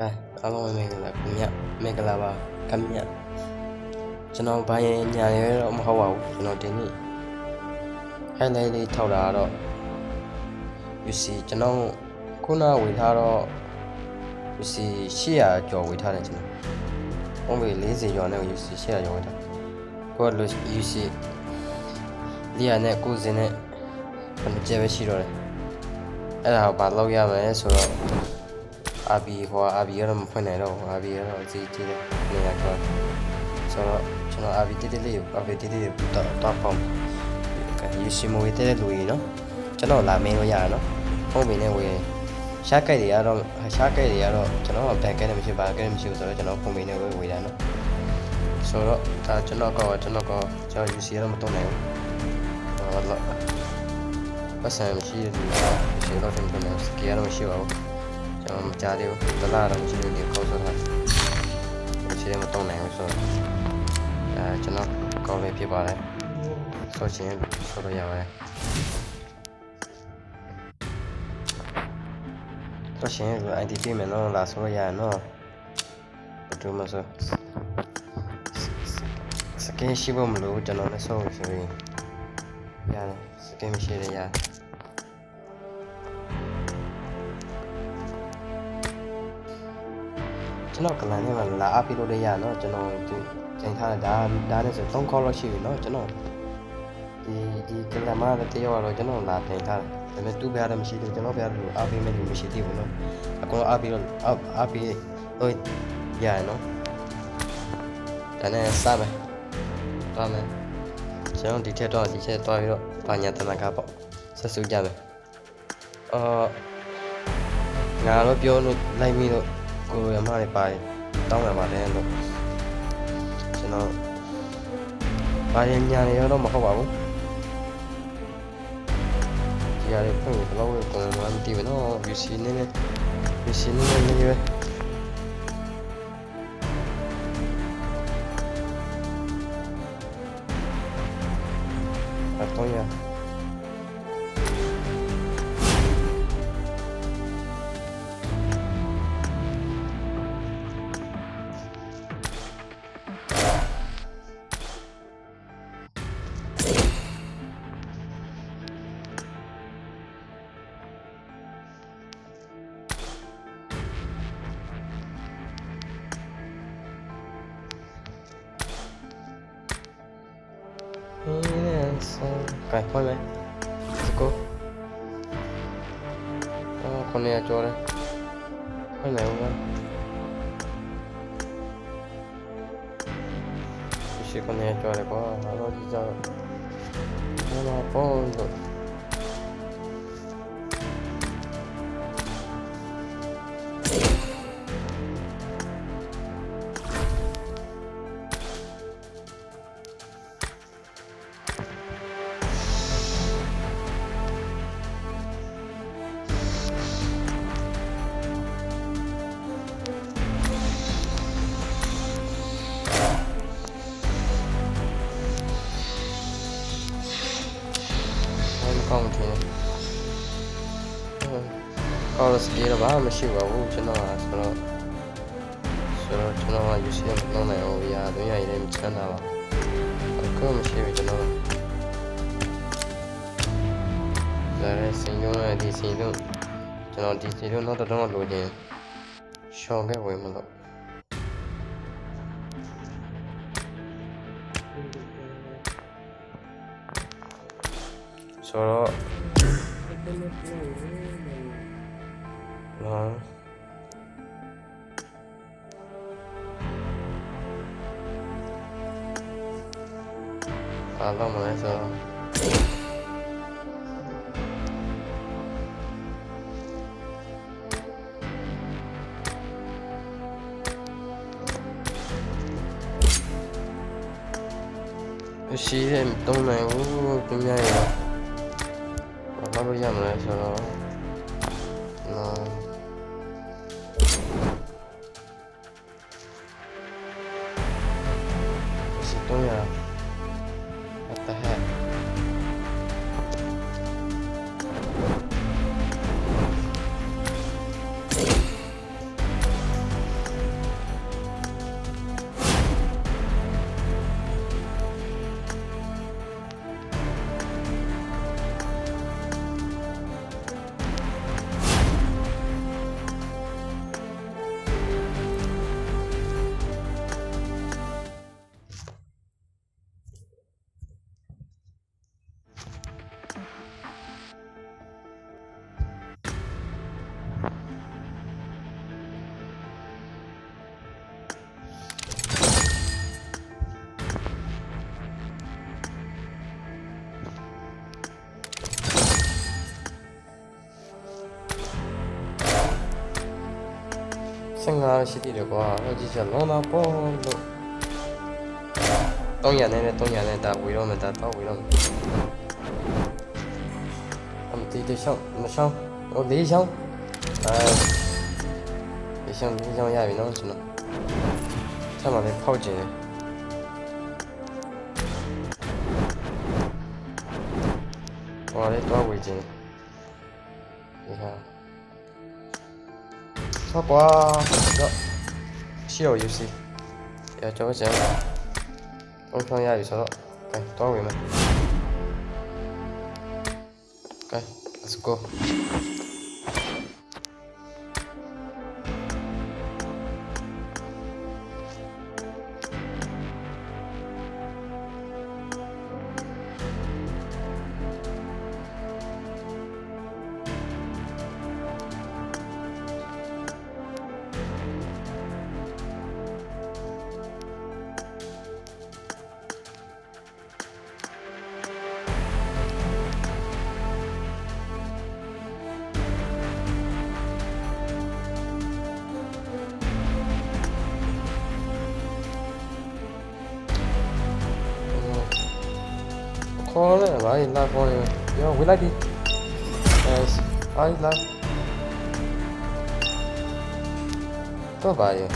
အားလုံးပဲမင်္ဂလာပါခင်ဗျကျွန်တော်ဘာရင်ညာရဲတော့မဟုတ်ပါဘူးကျွန်တော်ဒီနေ့ဟန်လေးထောက်တာတော့ UC ကျွန်တော်ခုနဝေထားတော့ UC 800ကျော်ဝေထားတယ်ကျွန်တော်ပုံပေ40ကျော်နဲ့ UC 800ကျော်ဝေထားကိုကလို့ UC 400နဲ့90နဲ့ဘယ်ကျပဲရှိတော့တယ်အဲ့ဒါဘာလောက်ရမလဲဆိုတော့RB ကတော့မဖွင့်နိုင်တော့ RB ကတော့အစီအကြီးတယ်နေရာကျော်ဆိုတော့ကျွန်တော် RB တိတိလေးတော့ပေါ့ UC မဝေတဲ့လူကြီးနော်ကျွန်တော်လာမင်းလို့ရရနော်ပုံပင်နဲ့ဝေရှားကြိုက်တွေကတော့ကျွန်တော်ဘက်ကဲနဲ့မရှိပါကဲမရှိဘူးဆိုတော့ကျွန်တော်ပုံပင်နဲ့ဝေတာနော်ဆိုတော့ဒါကျွန်တော် UC ကတော့မတုံးနိုင်ဘူးပတ်စံမရှိတဲ့လူကရှိတော့တင်တယ်စကီကတော့မရှိပါဘူးကျွန်တော်မကြားသေးဘူးတလားတော့မရှိဘူးဒီခေါက်ဆိုတာရှိတယ်မတုံးနိုင်ဘူးဆိုတော့ကျွန်တော်ကောင်းလေးဖြစ်ပါတယ်ဆိုချင်းဆိုတော့ရပါတယ်ဆိုချင်း IDP မယ်နော်လာဆိုရရနော်ဘယ်သူမှဆိုစကင်ရှိဖို့မလို့ကျွန်တော်လည်းဆိုဆိုရင်ရတယ်စကင်မရှိရရကျွန်တော်ကလန်ထဲမှာလာအပ်ပြီးလို့ရရနော်ကျွန်တော်ချိန်ထားတာဒါနဲ့ဆို3ခေါက်လောက်ရှိပြီနော်ကျွန်တော်ဒီကလမားတဲ့တယောက်တော့ကျွန်တော်လာချိန်ထားတယ်ဒါပေမဲ့သူ့ဘက်ကတော့မရှိဘူးကျွန်တော်ဘက်ကတော့အားပေးမဲ့လူမရှိသေးဘူးနော်အကောင်အားပေးဟုတ်ရရနော်ဒါနဲ့စမယ်သွားမယ်ကျွန်တော်ဒီထက်တော့ပြီးတော့ဘာညာတနကပေါ့ဆက်စုကြမယ်ငါတော့ပြောလို့လိုက်ပြီးတော့ကိုရမတွေပါတယ်တောင်းရပါတယ်လို့ကျွန်တော်ဘာညာနေတော့မဟုတ်ပါဘူးဒီရတဲ့ပုံဘလောက်ကိုမှမသိဘူးနော် UC နေပဲတော့ရCái thôi mày cô con này cho đây con này không chỉ con này cho đây có nó đi ra nó có rồi con thì con là gì đó bảo mà siêu vào cho nó cho nó như thế nó này ôi ya đối này đem chân nào cứ mà siêu cho nó giờ sinh nhung này đi sinh luôn cho nó đi sinh luôn nó tao nó lùi đi cho cái quỷ mà sau đó đó lâu mà sao xí em tông này cũng nhai rồi nó bây giờ này sau đó nó xí tông nhà what the heck 15ရှိသေးတယ်ကွာဟိုကြည့်ချက်လုံးတော့ပေါ့လို့300နဲ့ဒါဝေတော့မယ်ဒါတော့ဝေတော့မယ်အမတီးတရှောင်းမရှောင်းဟိုလေးရှောင်းလေးရှောင်းရပြီနော်ကျွန်တော်ဆက်မှာလည်းဖောက်ကျင်တယ်ဟောလေးတော့ဝေကျင်ဒီဟာဆော့ကွာတော့ရှိရောယူစီရကြောကျန်တော့ထောင်းရပြီဆိုတော့ကဲတော့ဝေမယ်ကဲ let's go call it right not for you yo we like it yes I like တော့ပါရဲ့